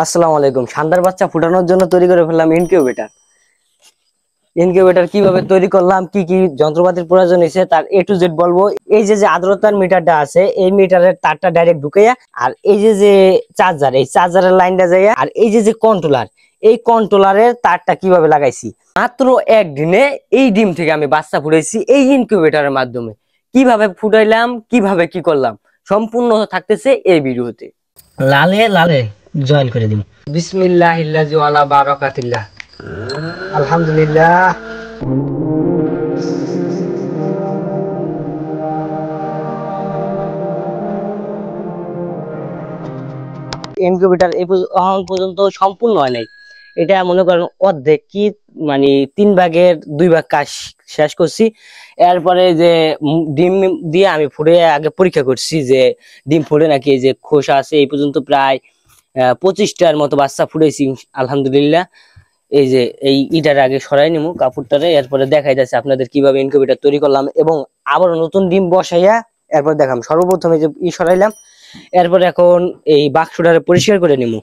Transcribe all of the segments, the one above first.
আসসালামু আলাইকুম। ঠান্ডার বাচ্চা ফুটানোর জন্য তৈরি করে ফেললাম ইনকিউবেটর। ইনকিউবেটর কিভাবে তৈরি করলাম, কি কি যন্ত্রপাতির প্রয়োজন হয়েছে তার এ টু জেড বলবো। এই যে যে আর্দ্রতার মিটারটা আছে, এই মিটারের তারটা ডাইরেক্ট ঢুকাইয়া, আর এই যে যে চার্জার, এই চার্জারের লাইনটা যাইয়া, আর এই যে যে কন্ট্রোলার, এই কন্ট্রোলারের তারটা কিভাবে লাগাইছি। মাত্র একদিনে এই ডিম থেকে আমি বাচ্চা ফুটাইছি এই ইনকিউবেটরের মাধ্যমে। কিভাবে ফুটাইলাম, কিভাবে কি করলাম, সম্পূর্ণ থাকতেছে এই ভিডিওতে। লালে লালে জয়েন করে দিন। বিসমিল্লাহিল্লাযী ওয়ালা বারাকাতিল্লাহ। আলহামদুলিল্লাহ। ইনকিউবেটর এখন পর্যন্ত সম্পূর্ণ হয় নাই। এটা মনে করেন অর্ধেক কি, মানে 3/2 কাজ শেষ করছি। এরপরে যে ডিম দিয়ে আমি ফুটে আগে পরীক্ষা করছি যে ডিম ফুটে নাকি। এই যে খোসা আছে, এই পর্যন্ত প্রায় 25টার মতো বাচ্চা ফুটাইছি আলহামদুলিল্লাহ। এই যে এই ইটার আগে সরাই নিমু কাপড়টারে, এরপরে দেখাই যাচ্ছে আপনাদের কিভাবে ইনকিউবেটর তৈরি করলাম এবং আবার নতুন ডিম বসাইয়া এরপর দেখাম। সর্বপ্রথম এই যে সরাইলাম, এরপরে এখন এই বাক্সটারে পরিষ্কার করে নিমু।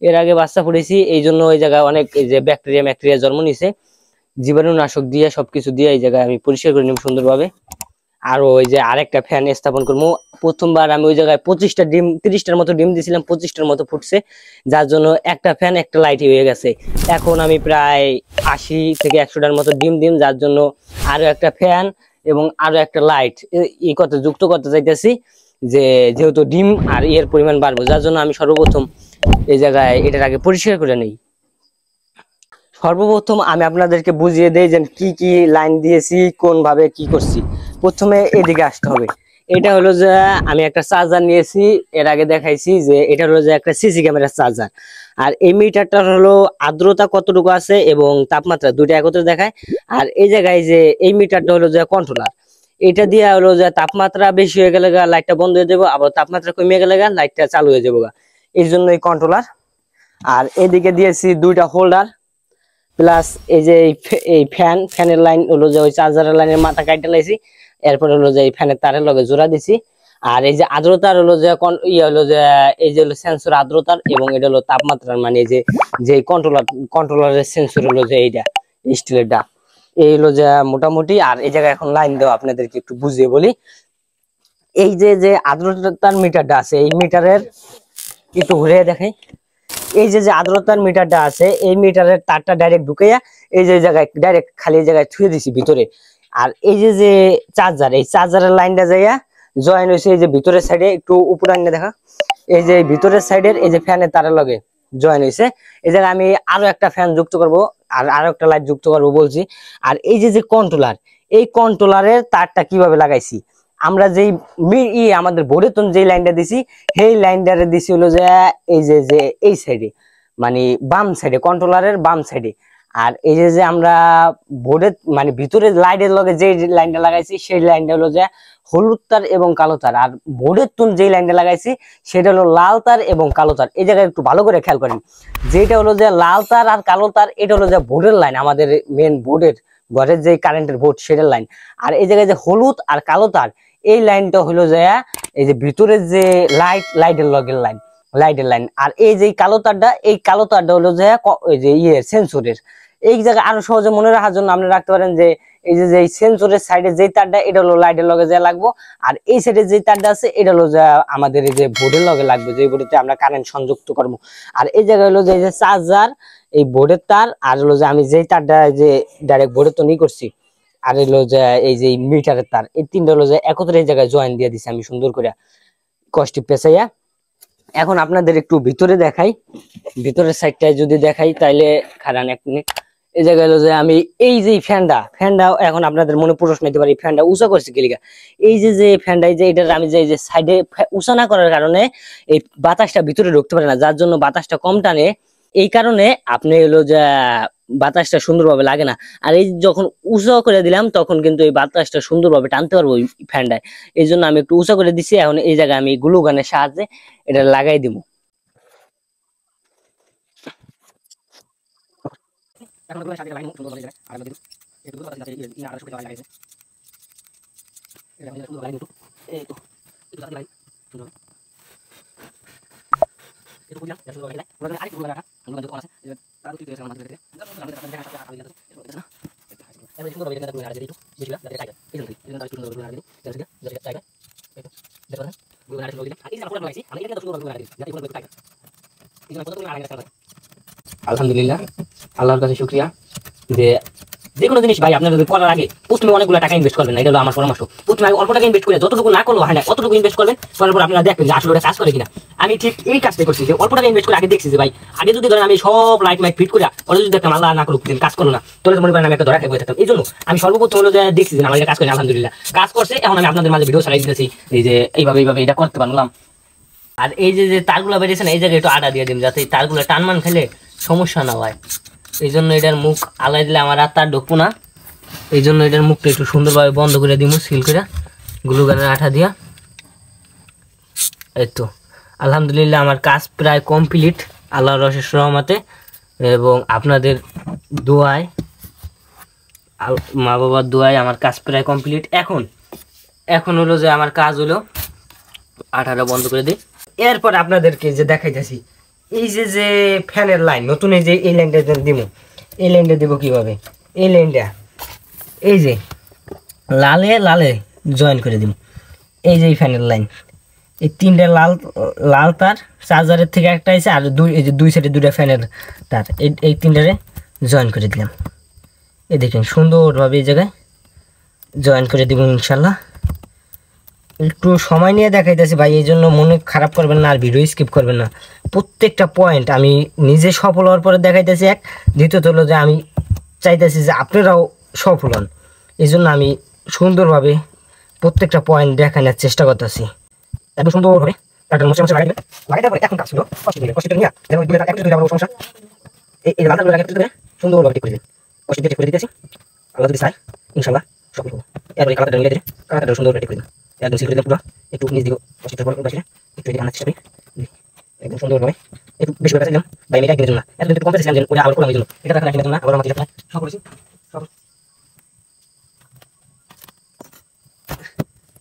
এর আগে বাচ্চা ফুটেছি, এই জন্য ওই জায়গায় অনেক এই যে ব্যাকটেরিয়া জন্ম নিছে। জীবাণুনাশক দিয়ে সবকিছু দিয়ে এই জায়গায় আমি পরিষ্কার করে নিব সুন্দরভাবে। আর ওই যে আরেকটা ফ্যান স্থাপন করবো। প্রথমবার আমি ওই জায়গায় 25টা ডিম, 30টার মতো ডিম দিয়েছিলাম, 25টার মতো ফুটছে, যার জন্য একটা ফ্যান একটা লাইট হয়ে গেছে। এখন আমি প্রায় 80 থেকে 100টার মতো ডিম দিম, যার জন্য আরো একটা ফ্যান এবং আরো একটা লাইট এই কথা যুক্ত করতে চাইতেছি, যে যেহেতু ডিম আর এর পরিমাণ বাড়বো, যার জন্য আমি সর্বপ্রথম এই জায়গায় এটার আগে পরিষ্কার করে নেই। সর্বপ্রথম আমি আপনাদেরকে বুঝিয়ে দেই যে কি কি লাইন দিয়েছি, কোন ভাবে কি করছি। প্রথমে এদিকে আসতে হবে। এটা হলো যে আমি একটা চার্জার নিয়েছি, এর আগে দেখাইছি যে এটা হলো যে একটা সিসি ক্যামেরার চার্জার। আর এই মিটারটা হলো আর্দ্রতা কতটুকু আছে এবং তাপমাত্রা দুইটা একত্রে দেখায়। আর এই জায়গায় যে এই মিটারটা হলো যে কন্ট্রোলার, এটা দিয়ে হলো যে তাপমাত্রা বেশি হয়ে গেলে লাইটটা বন্ধ হয়ে যাবো, আবার তাপমাত্রা কমে গেলে লাইটটা চালু হয়ে যাবো। এই জন্য এই কন্ট্রোলার। আর এদিকে দিয়েছি দুইটা হোল্ডার, প্লাস এই যে এই ফ্যানের লাইন হলো যে ওই চার্জারের লাইনের মাথা কাটতে লাইছি। এরপর হলো যে এই ফ্যানের তারের লগে জোড়া দিছি। আর এই যে আর্দ্রতার হলো যে হলো যে এই যে হলো সেন্সর আর্দ্রতার, এবং এটা হলো তাপমাত্রার, মানে যে যে কন্ট্রোলারের সেন্সর হলো যে এইটা স্টিলেরটা। এই হলো যে মোটামুটি। আর এই জায়গায় এখন লাইন দেওয়া, আপনাদেরকে একটু বুঝিয়ে বলি। এই যে যে আর্দ্রতার মিটারটা আছে, এই মিটারের একটু ঘুরে দেখাই। এই যে যে আর্দ্রতার মিটারটা আছে, এই মিটারের তারটা ডাইরেক্ট ঢুকাইয়া এই যে জায়গায় ডাইরেক্ট খালি জায়গায় ছুঁয়ে দিছি ভিতরে। আর এই যে যে চার্জার, এই চার্জারের লাইনটা যাইয়া জয়েন হয়েছে এই যে ভিতরের সাইডে, একটু উপরে আনিয়ে দেখা। এই যে ভিতরের সাইডের এই যে ফ্যানের তারের লগে জয়েন হয়েছে। এই জায়গায় আমি আরো একটা ফ্যান যুক্ত করব, আর আরো একটা লাইট যুক্ত করবো বলছি। আর এই যে যে কন্ট্রোলার, এই কন্ট্রোলারের তারটা কিভাবে লাগাইছি, আমরা যেই আমাদের বোর্ডের তো যেই লাইনটা দিছি, সেই লাইনটারে দিছি হলো যে এই যে যে এই সাইডে, মানে বাম সাইডে, কন্ট্রোলারের বাম সাইডে। আর এই যে যে আমরা বোর্ডের মানে ভিতরে লাইটের লগে যে লাইনটা লাগাইছি, সেই লাইনটা হলো যে হলুদ তার এবং কালো তার। আর বোর্ডের তুন যে লাইনটা লাগাইছি সেটা হলো লাল তার এবং কালো তার। এই জায়গায় একটু ভালো করে খেয়াল করেন, যেটা হলো যে লাল তার আর কালো তার, এটা হলো যে বোর্ডের লাইন, আমাদের মেন বোর্ডের ঘরের যে কারেন্টের বোর্ড সেটার লাইন। আর এই জায়গায় যে হলুদ আর কালো তার, এই লাইনটা হলো যে এই যে ভিতরের যে লাইটের লগের লাইন, লাইটের লাইন। আর এই যে কালো তারটা, এই কালো তারটা হলো যে ওই যে সেন্সরের। এই জায়গায় আরো সহজে মনে রাখার জন্য আপনি রাখতে পারেন যে এই যে যে সেন্সরের সাইডে যে তারটা, এটা হলো লাইটের লগে যে লাগবো। আর এই সাইডে যে তারটা আছে, এটা হলো যে আমাদের এই যে বোর্ডের লগে লাগবে, যে বোর্ডেতে আমরা কারেন্ট সংযুক্ত করবো। আর এই জায়গায় হলো যে এই যে চার্জার, এই বোর্ডের তার, আর হলো যে আমি যেই তারটা যে ডাইরেক্ট বোর্ডে তো নিয়ে করছি, আর হলো যে এই যে মিটারের তার, এই তিনটা হলো যে একত্রে এই জায়গায় জয়েন দিয়ে দিছি আমি সুন্দর করে কষ্টি পেঁচাইয়া। এখন আপনাদের একটু ভিতরে দেখাই, ভিতরের সাইডটায় যদি দেখাই তাইলে খারান এক মিনিট। এই জায়গায় হলো যে আমি এই যে ফ্যানটা এখন আপনাদের মনে প্রশ্ন নিতে পারি, ফ্যানটা উঁচা করছি কি লিগা। এই যে যে ফ্যানটা, এই যে এটার আমি যে সাইডে উঁচা না করার কারণে এই বাতাসটা ভিতরে ঢুকতে পারে না, যার জন্য বাতাসটা কম টানে। এই কারণে আপনি হলো যে বাতাসটা সুন্দরভাবে লাগে না। আর এই যখন উঁচা করে দিলাম, তখন কিন্তু এই বাতাসটা সুন্দরভাবে টানতে পারবো ওই ফ্যানটায়। এই জন্য আমি একটু উঁচা করে দিচ্ছি। এখন এই জায়গায় আমি গ্লু গানের সাহায্যে এটা লাগাই দিব। একটু বুঝলাম এটা শুরু করে দিলাই আরেকটু বুঝলাম না আমরা যখন আছে তার দুটো আছে আমাদের ভিতরে দেখা সাথে আপনি জানেন এটা না এবারে শুরু করে এটা করে আর দিই বেশি না টাইগার এই জন্য তার শুরু করে আর দিই যেটা টাইগার দেখো না গুলো আর শুরু করে দিই আর এই যে আমরা লাগাইছি আমি এটা শুরু করে আর দিই যাতে করে টাইগার এই জন্য কত করে আগে রাখা আলহামদুলিল্লাহ আল্লাহর কাছে শুকরিয়া যে যে কোনো জিনিস ভাই আপনারা যদি করার আগে প্রথমে অনেকগুলো টাকা ইনভেস্ট করবেন না, এটা হলো আমার পরামর্শ। প্রথমে আগে অল্প টাকা ইনভেস্ট করে যতটুকু না করলো হয় না অতটুকু ইনভেস্ট করবেন, করার পর আপনারা দেখবেন যে আসলে ওটা কাজ করে কিনা। আমি ঠিক এই কাজটাই করছি যে অল্প টাকা ইনভেস্ট করে আগে দেখছি যে ভাই আগে যদি ধরেন আমি সব লাইট মাইট ফিট করে ওরা যদি দেখতাম আল্লাহ না করুক কাজ করলো না, তাহলে মনে করেন আমি একটা ধরা খেয়ে থাকতাম। এই জন্য আমি সর্বপ্রথম হলো যে দেখছি যে আমার এটা কাজ করে, আলহামদুলিল্লাহ কাজ করছে। এখন আমি আপনাদের মাঝে ভিডিও ছাড়াই দিতেছি এই যে এইভাবে এটা করতে পারলাম। আর এই যে তারগুলো বেরিয়েছে না, এই জায়গায় একটু আটা দিয়ে দিন যাতে তারগুলো টানমান খেলে সমস্যা না হয়। এই জন্য এটার মুখ আলাই দিলে আমার আর তার ঢুকবো না, এই জন্য এটার মুখটা একটু সুন্দরভাবে বন্ধ করে দিব সিল করে গ্লুগানের আঠা দিয়া। এই তো আলহামদুলিল্লাহ আমার কাজ প্রায় কমপ্লিট আল্লাহর অশেষ রহমতে এবং আপনাদের দোয়ায়, মা বাবার দোয়ায় আমার কাজ প্রায় কমপ্লিট। এখন হলো যে আমার কাজ হলো আঠাটা বন্ধ করে দিই। এরপর আপনাদেরকে যে দেখাইতেছি এই যে ফ্যানের লাইন নতুন, এই যে এই লাইনটা দিব, এই লাইনটা দিব কিভাবে, এই লাইনটা এই যে লালে জয়েন করে দিব। এই যে ফ্যানের লাইন, এই তিনটা লাল তার চার্জারের থেকে একটা আছে, আর এই যে দুই সাইডে দুইটা ফ্যানের তার, এই তিনটারে জয়েন করে দিলাম। এই দেখেন সুন্দরভাবে এই জায়গায় জয়েন করে দিব ইনশাল্লাহ। একটু সময় নিয়ে দেখাইতেছি ভাই, এই জন্য মনে খারাপ করবেন না আর ভিডিও স্কিপ করবেন না। প্রত্যেকটা পয়েন্ট আমি নিজে সফল হওয়ার পরে দেখাইতেছি এক, দ্বিতীয়ত হলো যে আমি চাইতেছি যে আপনারাও সফল হন, এই জন্য আমি সুন্দরভাবে প্রত্যেকটা পয়েন্ট দেখানোর চেষ্টা করতেছি। এত সুন্দরভাবে এখন কাজ ছিল সুন্দরভাবে ঠিক করে দিন, ঠিক করে দিতেছি। আল্লাহ যদি চাই ইনশাল্লাহ সফল হবো। এরপরে কালারটা নিয়ে দিলে কালারটা সুন্দরভাবে ঠিক করে দিন, একদম সিল করে দিন পুরো। একটু নিচ দিকে একটু আনার চেষ্টা করি, একদম সুন্দরভাবে একটু বেশি করে দিলাম ভাই, এটা একদম না এত একটু কম পেয়েছিলাম যে ওটা আবার করলাম, এই জন্য এটা রাখা রাখি না আবার আমাকে সব করেছি সব।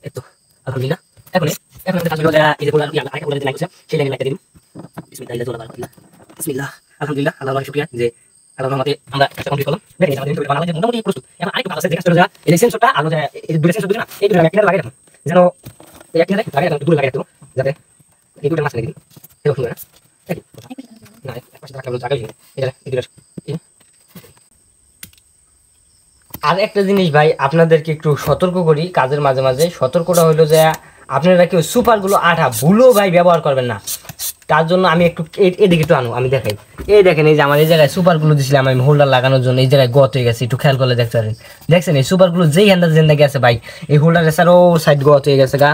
এই তো আলহামদুলিল্লাহ এখন আমাদের কাজ হলো এই যে বললাম আরেকটা বলে দিতে লাগছে সেই লাইনে একটা দিন। বিসমিল্লাহ আলহামদুলিল্লাহ আল্লাহর শুকরিয়া যে আল্লাহর রহমতে আমরা একটা কমপ্লিট করলাম। দেখেন আমাদের ভিডিও বানানো মোটামুটি প্রস্তুত। এখন আরেকটু ভালো আছে, যে কাজটা হলো এই যে সেন্সরটা আর এই দুটো সেন্সর দুটো না, এই দুটো আমি একটা লাগাই রাখুন যেন এই একটা লাগাই রাখুন, দুটো লাগাই রাখুন যাতে এই দুটো মাছ লাগিয়ে দিন। এই রকম না না এক পাশে রাখা হলো জায়গা এটা এই দুটো। আর একটা জিনিস ভাই আপনাদেরকে একটু সতর্ক করি, কাজের মাঝে মাঝে সতর্কটা হলো যে আপনারা কেউ সুপারগুলো আঠা ভুলো ভাই ব্যবহার করবেন না। তার জন্য আমি একটু এদিকে একটু আনো, আমি দেখাই। এই দেখেন এই যে আমার এই জায়গায় সুপারগুলো দিয়েছিলাম আমি হোল্ডার লাগানোর জন্য, এই জায়গায় গত হয়ে গেছে, একটু খেয়াল করলে দেখতে পারেন। দেখছেন এই সুপারগুলো যেই হ্যান্ডার জেন্দা গেছে ভাই, এই হোল্ডারের স্যার ও সাইড গত হয়ে গেছে গা।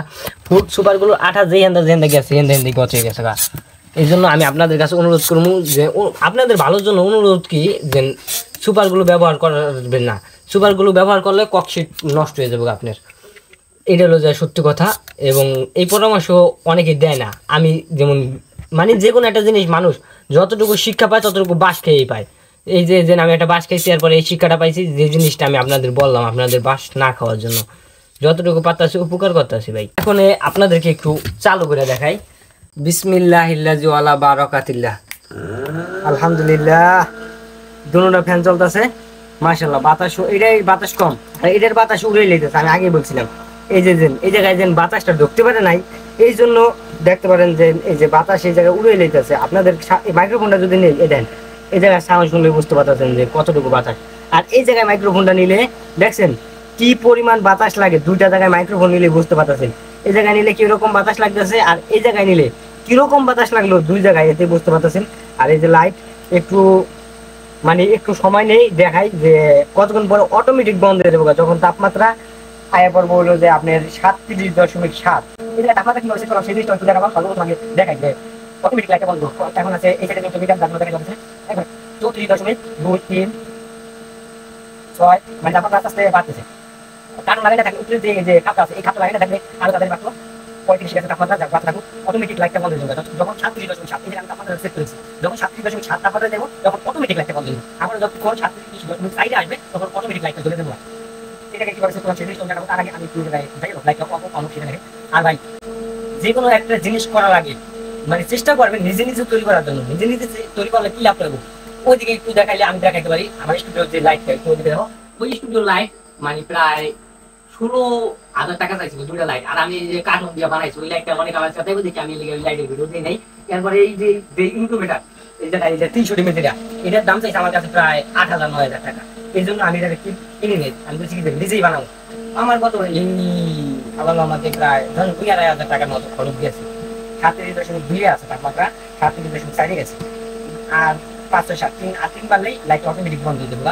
সুপারগুলো আঠা যেই হ্যান্ডার জেন্দা গেছে হেন্দে গত হয়ে গেছে গা। এই জন্য আমি আপনাদের কাছে অনুরোধ করবো যে আপনাদের ভালোর জন্য অনুরোধ কি যে সুপারগুলো ব্যবহার করবেন না। সুপারগুলো ব্যবহার করলে ককশিট নষ্ট হয়ে যাবে আপনার, এটা হলো যে সত্যি কথা। এবং এই পরামর্শ অনেকে দেয় না। আমি যেমন মানে যে কোনো একটা জিনিস মানুষ যতটুকু শিক্ষা পায় ততটুকু বাস খেয়েই পায়। এই যে আমি একটা বাস খাইছি এরপরে এই শিক্ষাটা পাইছি, যে জিনিসটা আমি আপনাদের বললাম আপনাদের বাস না খাওয়ার জন্য যতটুকু পারতাছি উপকার করতেছি ভাই। এখন আপনাদেরকে একটু চালু করে দেখাই। বিসমিল্লাহিল্লাহি ওয়ালা বারাকাতিল্লাহ আলহামদুলিল্লাহ। দুটোটা ফ্যান চলতেছে মাশাআল্লাহ, বাতাস এটাই বাতাস কম আর এটার বাতাস উড়ে লেগেছে। আমি আগেই বলছিলাম এই যে এই জায়গায় যেন বাতাসটা ঢুকতে পারে নাই, এই জন্য দেখতে পারেন যে এই যে বাতাস এই জায়গায় উড়ে লেগেছে। আপনাদের মাইক্রোফোনটা যদি নেই দেন, এই জায়গায় সাউন্ড শুনলে বুঝতে পারতেছেন যে কতটুকু বাতাস। আর এই জায়গায় মাইক্রোফোনটা নিলে দেখছেন কি পরিমাণ বাতাস লাগে, দুইটা জায়গায় মাইক্রোফোন নিলে বুঝতে পারতেছেন। এই জায়গায় নিলে কিরকম বাতাস লাগতেছে আর এই জায়গায় নিলে কিরকম বাতাস লাগলো, দুই জায়গায় এতে বুঝতে পারতেছেন। আর এই যে লাইট একটু মানে একটু সময় নেই দেখাই যে কতক্ষণ পরে অটোমেটিক বন্ধ হয়ে যাবে যখন তাপমাত্রা আয়া পড়বো হলো যে আপনার 37.7। এই যে তাপমাত্রা কি হচ্ছে সেই জিনিসটা একটু দেখাবো। সর্বপ্রথম আগে দেখাই যে অটোমেটিক লাইটটা বন্ধ এখন আছে এই সাইডে যত মিটার দাম দেখা যাচ্ছে এখন 34.236 মানে তাপমাত্রা আস্তে আস্তে বাড়তেছে। কারণ লাগাইটা থাকে উপরে যে খাপটা আছে এই খাপটা লাগাইটা থাকলে আরো তাদের মাত্র 35 গেছে তাপমাত্রা বাড়তে থাকুক, অটোমেটিক লাইটটা বন্ধ হয়ে যাবে। যখন 37.7 এই যে আমি তাপমাত্রা সেট করেছি, যখন 37.7 তাপমাত্রা দেবো তখন অটোমেটিক লাইটটা বন্ধ হয়ে যাবে। আবার যখন 37.7 আসবে তখন অটোমেটিক লাইটটা জ্বলে দেবো। এটাকে কি করে সেট করলাম সেটাই দেখাবো। তার আগে আমি একটু লাইটটা অফ অন সেটা দেখে। আর ভাই যে কোনো একটা জিনিস করার আগে মানে চেষ্টা করবেন নিজে নিজে তৈরি করার জন্য। নিজে নিজে তৈরি করলে কি লাভ পাবো, ওইদিকে একটু দেখাইলে আমি দেখাইতে পারি আমার স্টুডিওর যে লাইটটা একটু ওইদিকে দেখো। ওই স্টুডিওর লাইট মানে প্রায় 16,000 টাকা চাইছিল দুইটা লাইট। আর আমি যে কার্টুন দিয়ে বানাইছি ওই লাইটটা অনেক আমার সাথে দেখি আমি ওই লাইটের ভিডিও দিই নাই। এরপরে এই যে ইনকিউবেটর, এই যে 300 ডিমের যেটা, এটার দাম চাইছে আমার কাছে প্রায় 8,000-9,000 টাকা। এই জন্য আমি এটাকে কিনে নিই, আমি বলছি কি নিজেই বানাবো। আমার কত এই আবার আমাকে প্রায় ধরুন 2,500 টাকার মতো খরচ দিয়েছে। 37.2 আছে তাপমাত্রা, 37.4 গেছে। আর 5-6-7 3 পারলেই লাইট অটোমেটিক বন্ধ হয়ে দেবো।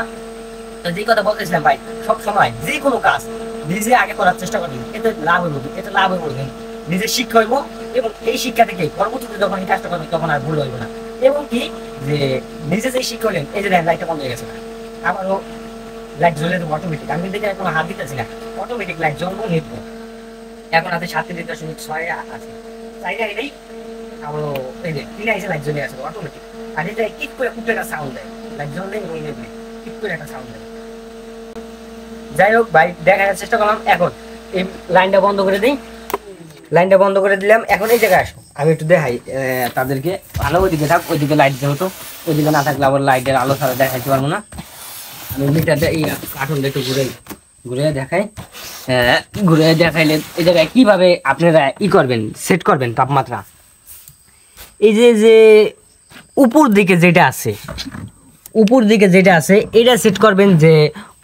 তো যে কথা বলতেছিলাম ভাই, সব সময় যে কোনো কাজ নিজে আগে করার চেষ্টা করবেন, এতে লাভ হইব, এতে লাভ হইব নিজে শিক্ষা হইব। এবং এই শিক্ষা থেকে পরবর্তীতে যখন এই কাজটা করবেন তখন আর ভুল হইব না। এবং কি যে নিজে যে শিক্ষা হলেন, এই যে লাইটটা বন্ধ হয়ে গেছে না, আবারও লাইট জ্বলে দেবো অটোমেটিক। আমি দেখে কোনো হাত দিতেছি না, অটোমেটিক লাইট জ্বলবো নিবো। এখন হাতে 37.6 আছে, চাইলে এটাই আবারও এই যে কিনে এসে লাইট জ্বলে আসবে অটোমেটিক। আর এটা কিক করে কুটে একটা সাউন্ড দেয়, লাইট জ্বললে এবং নেবে কিক করে একটা সাউন্ড দেয়। যাই হোক ভাই, দেখার চেষ্টা করলাম। এখন এই লাইনটা বন্ধ করে দিই, লাইনটা বন্ধ করে দিলাম। এখন এই জায়গায় আসো, আমি একটু দেখাই তাদেরকে। ভালো ওইদিকে থাক, ওইদিকে লাইট যেহেতু, ওইদিকে না থাকলে আবার লাইটের আলো ছাড়া দেখাইতে পারবো না। আমি মিটারটা এই কার্টুনটা একটু ঘুরে ঘুরে দেখাই। ঘুরে দেখাইলে এই জায়গায় কিভাবে আপনারা করবেন, সেট করবেন তাপমাত্রা। এই যে যে উপর দিকে যেটা আছে, উপর দিকে যেটা আছে এটা সেট করবেন যে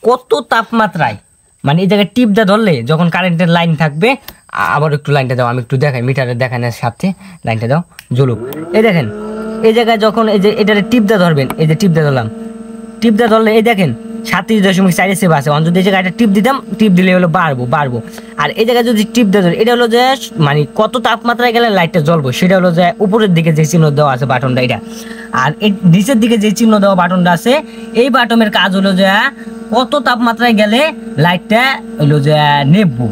কত তাপমাত্রায়, মানে এই জায়গায় টিপটা ধরলে যখন কারেন্টের লাইন থাকবে। আবার একটু লাইনটা দাও, আমি একটু দেখাই, মিটারে দেখানোর সাথে লাইনটা দাও জ্বলুক। এই দেখেন এই জায়গায় যখন এই যে এটারে টিপটা ধরবেন, এই যে টিপটা ধরলাম, টিপটা ধরলে এই দেখেন 37.4 সেভ আছে। অন যদি এই জায়গায় টিপ দিতাম, টিপ দিলে হলো বাড়বো। আর এই জায়গায় যদি টিপ দেওয়া, এটা হলো যে মানে কত তাপমাত্রায় গেলে লাইটটা জ্বলবো, সেটা হলো যে উপরের দিকে যে চিহ্ন দেওয়া আছে বাটনটা এটা। আর এই নিচের দিকে যে চিহ্ন দেওয়া বাটনটা আছে, এই বাটনের কাজ হলো যে কত তাপমাত্রায় গেলে লাইটটা হলো যে নেবো।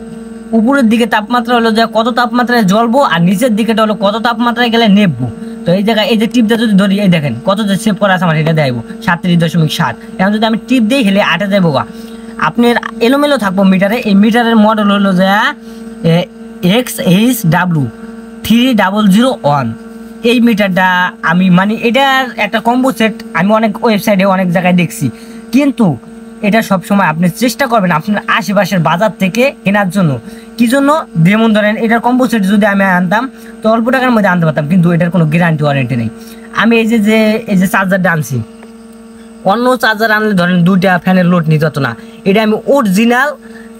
উপরের দিকে তাপমাত্রা হলো যে কত তাপমাত্রায় জ্বলবো, আর নিচের দিকেটা হলো কত তাপমাত্রায় গেলে নেবো। তো এই জায়গায় এই যে টিপটা যদি ধরি, এই দেখেন কত যে সেভ করা আছে আমার, এটা দেবো 37.7। এখন যদি আমি টিপ দিই হেলে 8-এ যাবো। আপনার এলোমেলো থাকবো মিটারে। এই মিটারের মডেল হলো যে XHW3001। এই মিটারটা আমি মানে এটার একটা কম্বো সেট আমি অনেক ওয়েবসাইটে অনেক জায়গায় দেখছি, কিন্তু এটা সবসময় আপনি চেষ্টা করবেন আপনার আশেপাশের বাজার থেকে কেনার জন্য। কি জন্য? যেমন ধরেন এটার কম্বো সেট যদি আমি আনতাম তো অল্প টাকার মধ্যে আনতে পারতাম, কিন্তু এটার কোনো গ্যারান্টি ওয়ারেন্টি নেই। আমি এই যে চার্জারটা আনছি, অন্য চার্জার আনলে ধরেন 2টা ফ্যানের লোড নিতে হতো না। এটা আমি অরিজিনাল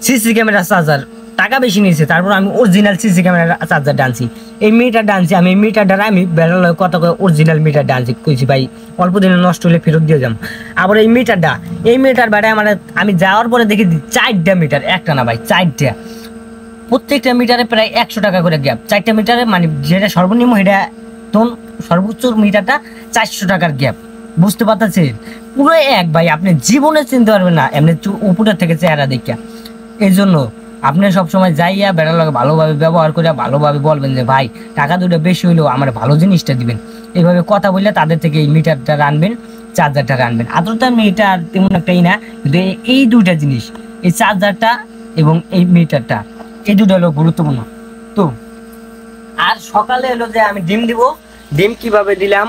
সিসি ক্যামেরা চার্জার, টাকা বেশি নিয়েছে, তারপর আমি অরিজিনাল সিসি ক্যামেরা চার্জারটা আনছি। এই মিটারটা আনছি আমি, এই মিটারটা আমি বেড়াল কত করে অরিজিনাল মিটারটা আনছি, কইছি ভাই অল্প দিনে নষ্ট হলে ফেরত দিয়ে যাম। আবার এই মিটার বাড়ায় মানে আমি যাওয়ার পরে দেখি 4টা মিটার, একটা না ভাই 4টা, প্রত্যেকটা মিটারে প্রায় 100 টাকা করে গ্যাপ। 4টা মিটারে মানে যেটা সর্বনিম্ন এটা তখন সর্বোচ্চ মিটারটা 400 টাকার গ্যাপ। বুঝতে পারতেছেন? পুরো এক ভাই, আপনি জীবনে চিনতে পারবেন না এমনি উপরের থেকে চেহারা দেখিয়া। এই জন্য আপনি সবসময় যাইয়া বেড়ার লাগে ভালোভাবে ব্যবহার করে ভালোভাবে বলবেন যে ভাই টাকা দুটো বেশি হইলেও আমার ভালো জিনিসটা দিবেন। এইভাবে কথা বললে তাদের থেকে এই মিটারটা আনবেন, চার্জারটা আনবেন। আদরটা মিটার তেমন একটাই না, কিন্তু এই দুইটা জিনিস, এই চার্জারটা এবং এই মিটারটা, এই দুটো হলো গুরুত্বপূর্ণ। তো আর সকালে হলো যে আমি ডিম দিব, ডিম কিভাবে দিলাম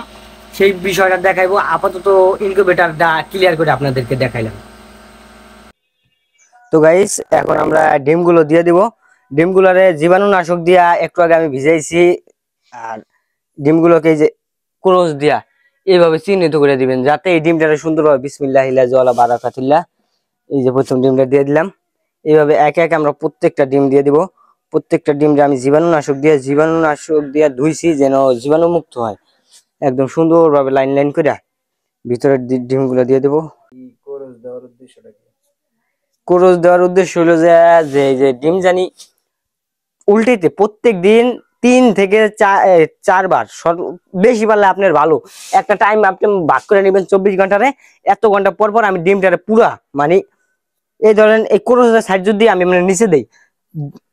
সেই বিষয়টা দেখাইবো। আপাতত ইনকিউবেটরটা ক্লিয়ার করে আপনাদেরকে দেখাইলাম। তো গাইস, এখন আমরা ডিমগুলো দিয়ে দিব। ডিমগুলোরে জীবাণুনাশক দিয়া একটু আগে আমি ভিজাইছি। আর ডিমগুলোকে এই যে ক্রস দিয়া এইভাবে চিহ্নিত করে দিবেন, যাতে এই ডিমটা সুন্দরভাবে বিসমিল্লাহিল্লাহ ওয়ালা বারাকাতুল্লাহ, এই যে প্রথম ডিমটা দিয়ে দিলাম। এইভাবে একে একে আমরা প্রত্যেকটা ডিম দিয়ে দিব। প্রত্যেকটা ডিমটা আমি জীবাণুনাশক দিয়ে ধুইছি, যেন জীবাণু মুক্ত হয়। একদম সুন্দরভাবে লাইন লাইন করে ভিতরের ডিমগুলো দিয়ে দেবো। ক্রস দেওয়ার উদ্দেশ্য হলো যে ডিম জানি উল্টেতে প্রত্যেক দিন 3 থেকে 4 বার, বেশি পারলে আপনার ভালো। একটা টাইম আপনি ভাগ করে নেবেন 24 ঘন্টারে। এত ঘন্টা পর পর আমি ডিমটারে পুরা মানে এই ধরেন এই ক্রসের সাইড যদি আমি মানে নিচে দেই,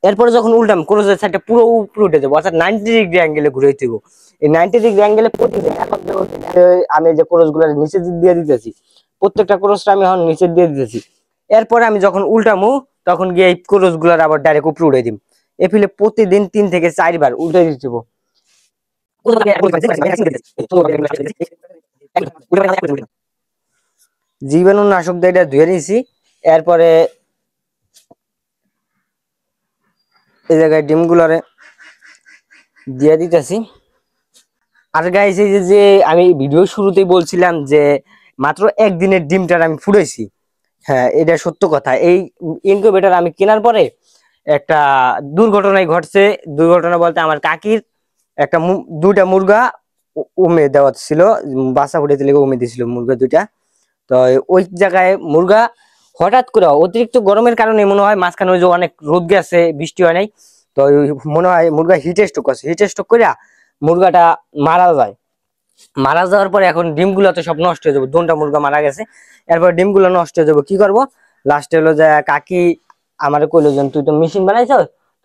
এরপরে যখন উল্টাম ক্রসের সাইডটা পুরো উপরে উঠে যাবো, অর্থাৎ 90 ডিগ্রি অ্যাঙ্গেলে ঘুরে দিব। এই 90 ডিগ্রি অ্যাঙ্গেলে প্রতিদিন এখন আমি যে ক্রস গুলো নিচে দিয়ে দিতেছি, প্রত্যেকটা ক্রসটা আমি এখন নিচে দিয়ে দিতেছি। এরপরে আমি যখন উল্টামু তখন গিয়ে এই ক্রস গুলার আবার ডাইরেক্ট উপরে উঠে দিম। এ ফিলে প্রতিদিন 3 থেকে 4 বার উল্টে দিব। জীবাণুনাশক দিয়ে এটা ধুয়ে নিয়েছি। এরপরে এই জায়গায় ডিমগুলারে দিয়ে দিতেছি। আর গাইস এই যে আমি ভিডিও শুরুতেই বলছিলাম যে মাত্র একদিনের ডিমটার আমি ফুটাইছি, হ্যাঁ এটা সত্য কথা। এই ইনকিউবেটর আমি কেনার পরে একটা দুর্ঘটনাই ঘটছে। দুর্ঘটনা বলতে আমার কাকির একটা দুইটা মুরগা উমে দেওয়া ছিল, বাসা ফুটাইতে লেগে উমে দিয়েছিল মুরগা দুইটা। তো ওই জায়গায় মুরগা হঠাৎ করে অতিরিক্ত গরমের কারণে মনে হয় মাঝখানে ওই যে অনেক রোদ গেছে, বৃষ্টি হয় নাই, তো মনে হয় মুরগা হিট স্ট্রোক আছে, হিট স্ট্রোক করে মুরগাটা মারা যায়। মারা যাওয়ার পরে এখন ডিমগুলো তো সব নষ্ট হয়ে যাবে, দুটা মুরগা মারা গেছে। এরপর ডিমগুলো নষ্ট হয়ে যাবে, কি করব? লাস্টে হলো যে কাকি আমার কইলো যে তুই তো মেশিন বানাইছ,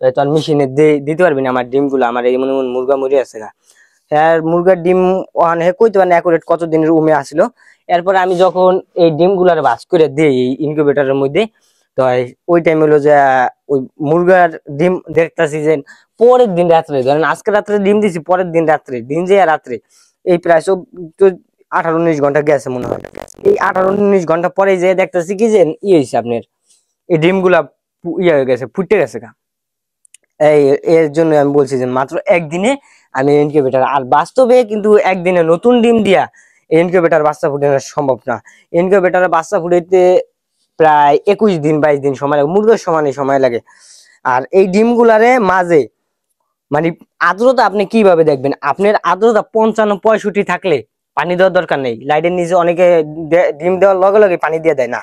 তো তোর মেশিনে দিতে পারবি না আমার ডিমগুলো, আমার এই মনে মুরগা মরে আছে না। হ্যাঁ মুরগার ডিম হে কইতে পারেন অ্যাকুরেট কত দিনের উমে আসলো। এরপর আমি যখন এই ডিমগুলার বাস করে দিই ইনকিউবেটরের মধ্যে, তো ওই টাইম হলো যে ওই মুরগার ডিম দেখতেছি যে পরের দিন রাত্রে, ধরেন আজকে রাত্রে ডিম দিছি, পরের দিন রাত্রে, দিন যে রাত্রে এই প্রায় 18-19 ঘন্টা গেছে মনে হয়। এই 18-19 ঘন্টা পরে যে দেখতেছি কি যে হয়েছে আপনার এই ডিমগুলা ইয়ে হয়ে গেছে, ফুটে গেছে। এই এর জন্য আমি বলছি যে মাত্র একদিনে আমি ইনকিউবেটর, আর বাস্তবে কিন্তু একদিনে নতুন ডিম দিয়া ইনকিউবেটর বাচ্চা ফুটানো সম্ভব না। ইনকিউবেটরে বাচ্চা ফুটাইতে প্রায় 21 দিন 22 দিন সময় লাগে, মুরগের সমানই সময় লাগে। আর এই ডিমগুলারে মাঝে মানে আর্দ্রতা আপনি কিভাবে দেখবেন? আপনার আর্দ্রতা 55-65 থাকলে পানি দেওয়ার দরকার নেই। লাইটের নিচে অনেকে ডিম দেওয়ার লগে লগে পানি দিয়ে দেয় না,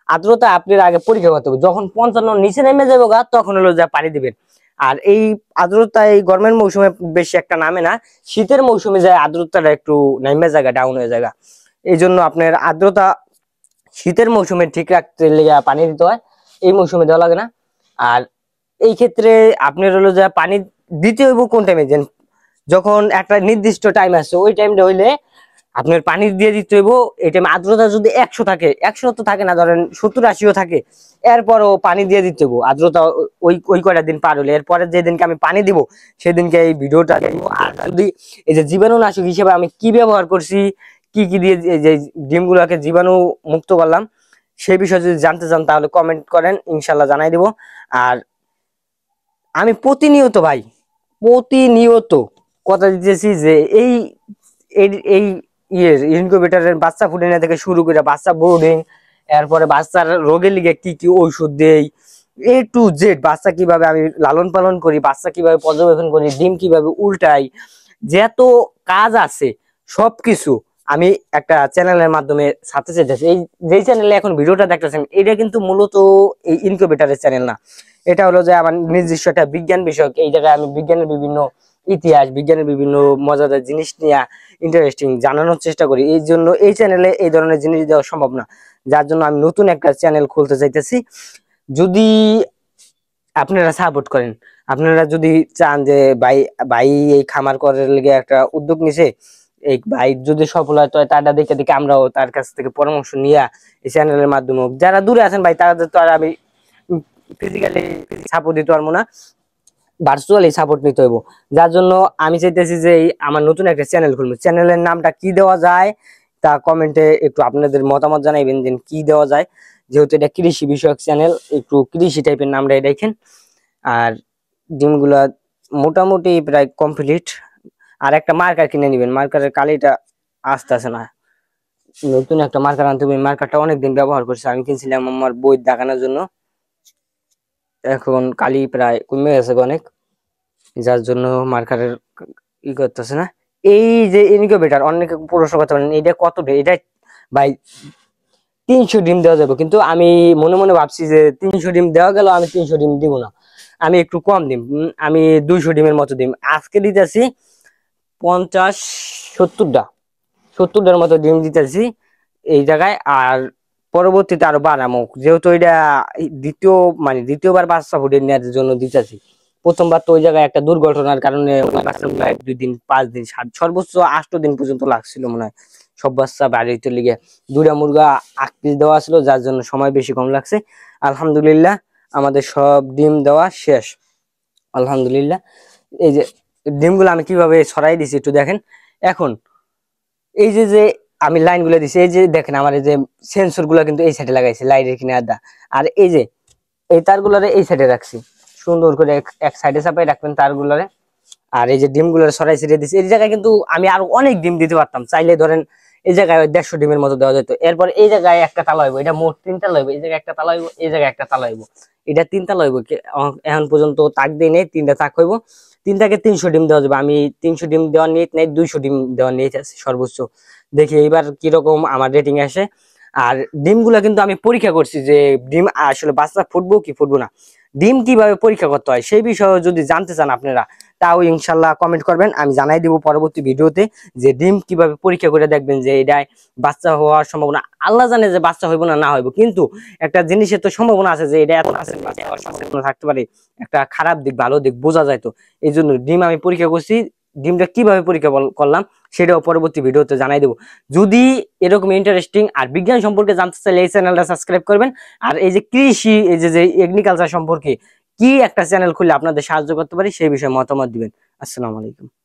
আর্দ্রতা আপনার আগে পরীক্ষা করতে হবে। যখন 55 নিচে নেমে যাবে গা তখন হলো যা পানি দিবেন। আর এই আর্দ্রতা এই গরমের মৌসুমে বেশি একটা নামে না, শীতের মৌসুমে যায় আর্দ্রতাটা একটু নেমে জায়গা, ডাউন হয়ে জায়গা। এই জন্য আপনার আর্দ্রতা শীতের মৌসুমে ঠিক রাখতে লেগে পানি দিতে হয়, এই মৌসুমে দেওয়া লাগে না। আর এই ক্ষেত্রে আপনার হলো যে পানি দিতে হইব কোন টাইমে, যখন একটা নির্দিষ্ট টাইম আছে ওই টাইমটা হইলে আপনার পানি দিয়ে দিতে হইব। এই টাইমে আর্দ্রতা যদি 100 থাকে, 100 তো থাকে না, ধরেন 70-80 থাকে, এরপরও পানি দিয়ে দিতে হইব আর্দ্রতা ওই ওই কয়টা দিন পার হলে। এরপরে যে দিনকে আমি পানি দিব সেদিনকে এই ভিডিওটা দেখবো। আর যদি এই যে জীবাণুনাশক হিসেবে আমি কি ব্যবহার করছি, কি কি দিয়ে যে ডিমগুলোকে জীবাণু মুক্ত করলাম, সেই বিষয়ে যদি জানতে চান তাহলে কমেন্ট করেন, ইনশাল্লাহ জানাই দিব। আর আমি প্রতিনিয়ত ভাই, প্রতিনিয়ত কথা দিতেছি যে এই এই ইনকিউবেটরের বাচ্চা ফুটানো থেকে শুরু করে বাচ্চা বোর্ডিং, এরপরে বাচ্চার রোগের লিগে কি কি ঔষধ দেই, A to Z, বাচ্চা কিভাবে আমি লালন পালন করি, বাচ্চা কিভাবে পর্যবেক্ষণ করি, ডিম কিভাবে উল্টাই, যত কাজ আছে সবকিছু আমি একটা চ্যানেলের মাধ্যমে ছাড়তে চাইতেছি। এই যেই চ্যানেলে এখন ভিডিওটা দেখতেছেন এটা কিন্তু মূলত এই ইনকিউবেটরের চ্যানেল না, এটা হলো যে আমার নিজস্ব একটা বিজ্ঞান বিষয়ক। এই জায়গায় আমি বিজ্ঞানের বিভিন্ন ইতিহাস, বিজ্ঞানের বিভিন্ন মজাদার জিনিস নিয়ে ইন্টারেস্টিং জানানোর চেষ্টা করি। এই জন্য এই চ্যানেলে এই ধরনের জিনিস দেওয়া সম্ভব না, যার জন্য আমি নতুন একটা চ্যানেল খুলতে চাইতেছি। যদি আপনারা সাপোর্ট করেন, আপনারা যদি চান যে ভাই ভাই এই খামার করার লেগে একটা উদ্যোগ নিছে, এই ভাই যদি সফল হয় তো তারা দেখে দেখে আমরাও তার কাছ থেকে পরামর্শ নিয়ে এই চ্যানেলের মাধ্যমে, যারা দূরে আছেন ভাই তাদের তো আর আমি ফিজিক্যালি সাপোর্ট দিতে পারবো না, ভার্চুয়ালি সাপোর্ট নিতে হইব। যার জন্য আমি চাইতেছি যে আমার নতুন একটা চ্যানেল খুলবো। চ্যানেলের নামটা কি দেওয়া যায় তা কমেন্টে একটু আপনাদের মতামত জানাইবেন যে কি দেওয়া যায়। যেহেতু এটা কৃষি বিষয়ক চ্যানেল, একটু কৃষি টাইপের নামটা দেখেন। আর ডিমগুলা মোটামুটি প্রায় কমপ্লিট। আর একটা মার্কার কিনে নিবেন, মার্কারের কালিটা আসতেছে না, নতুন একটা মার্কার আনতে হবে। মার্কারটা অনেকদিন ব্যবহার করছি, আমি কিনছিলাম আমার বই দেখানোর জন্য, এখন কালি প্রায় কমে গেছে অনেক, যার জন্য মার্কারের ই করতেছে না। এই যে ইনকিউবেটর অনেকে প্রশ্ন করতে পারেন এটা কত, এটা ভাই 300 ডিম দেওয়া যাবে, কিন্তু আমি মনে মনে ভাবছি যে 300 ডিম দেওয়া গেল, আমি 300 ডিম দিব না, আমি একটু কম দিম, আমি 200 ডিমের মতো দিম। আজকে দিতেছি 50-70টার মতো ডিম দিতেছি এই জায়গায়। আর পরবর্তীতে আরো বাড়ামো, যেহেতু এটা দ্বিতীয়বার বাচ্চা ফুটে নেওয়ার জন্য দিতেছি। প্রথমবার তো ওই জায়গায় একটা দুর্ঘটনার কারণে 2 দিন 5 দিন সর্বোচ্চ 8 দিন পর্যন্ত লাগছিল মনে হয় সব বাচ্চা বাড়িতে লিগে। দুইটা মুরগা আকৃতি দেওয়া ছিল, যার জন্য সময় বেশি কম লাগছে। আলহামদুলিল্লাহ আমাদের সব ডিম দেওয়া শেষ, আলহামদুলিল্লাহ। এই যে ডিমগুলো আমি কিভাবে ছড়াই দিছি একটু দেখেন। এখন এই যে যে আমি লাইন গুলো দিছি, এই যে দেখেন আমার এই যে সেন্সর গুলা কিন্তু এই সাইডে লাগাইছি লাইটের কিনে আদা, আর এই যে এই তারগুলারে এই সাইডে রাখছি, সুন্দর করে এক সাইডে চাপাই রাখবেন তারগুলারে। আর এই যে ডিমগুলো ছড়াই ছিটিয়ে দিছি, এই জায়গায় কিন্তু আমি আরো অনেক ডিম দিতে পারতাম চাইলে, ধরেন এই জায়গায় 150 ডিমের মতো দেওয়া যেত। এরপর এই জায়গায় একটা তালা হইব, এটা মোট 3 তালা হইব, এই জায়গায় একটা তালা হইব, এই জায়গায় একটা তালা হইব, এটা 3 তালা হইব। এখন পর্যন্ত তাক দিয়ে নেই, 3টা তাক হইব, 3 থেকে 300 ডিম দেওয়া যাবে। আমি 300 ডিম দেওয়ার নিয়ত নেই, 200 ডিম দেওয়ার নিয়ত আছে সর্বোচ্চ। দেখি এবার কিরকম আমার রেটিং আসে। আর ডিমগুলা কিন্তু আমি পরীক্ষা করছি যে ডিম আসলে বাচ্চা ফুটবো কি ফুটবো না। ডিম কিভাবে পরীক্ষা করতে হয় সেই বিষয়ে যদি জানতে চান আপনারা, তাও ইনশাল্লাহ কমেন্ট করবেন, আমি জানাই দিব পরবর্তী ভিডিওতে যে ডিম কিভাবে পরীক্ষা করে দেখবেন যে এটাই বাচ্চা হওয়ার সম্ভাবনা। আল্লাহ জানে যে বাচ্চা হইব না হইব, কিন্তু একটা জিনিসের তো সম্ভাবনা আছে যে এটা এত আছে, বাচ্চা হওয়ার সম্ভাবনা থাকতে পারে। একটা খারাপ দিক ভালো দিক বোঝা যায়, তো এই জন্য ডিম আমি পরীক্ষা করছি। ডিমটা কিভাবে পরীক্ষা করলাম সেটাও পরবর্তী ভিডিওতে জানাই দেবো। যদি এরকম ইন্টারেস্টিং আর বিজ্ঞান সম্পর্কে জানতে চাইলে এই চ্যানেলটা সাবস্ক্রাইব করবেন। আর এই যে কৃষি, এই যে এগ্রিকালচার সম্পর্কে কি একটা চ্যানেল খুললে আপনাদের সাহায্য করতে পারি সেই বিষয়ে মতামত দিবেন। আসসালামু আলাইকুম।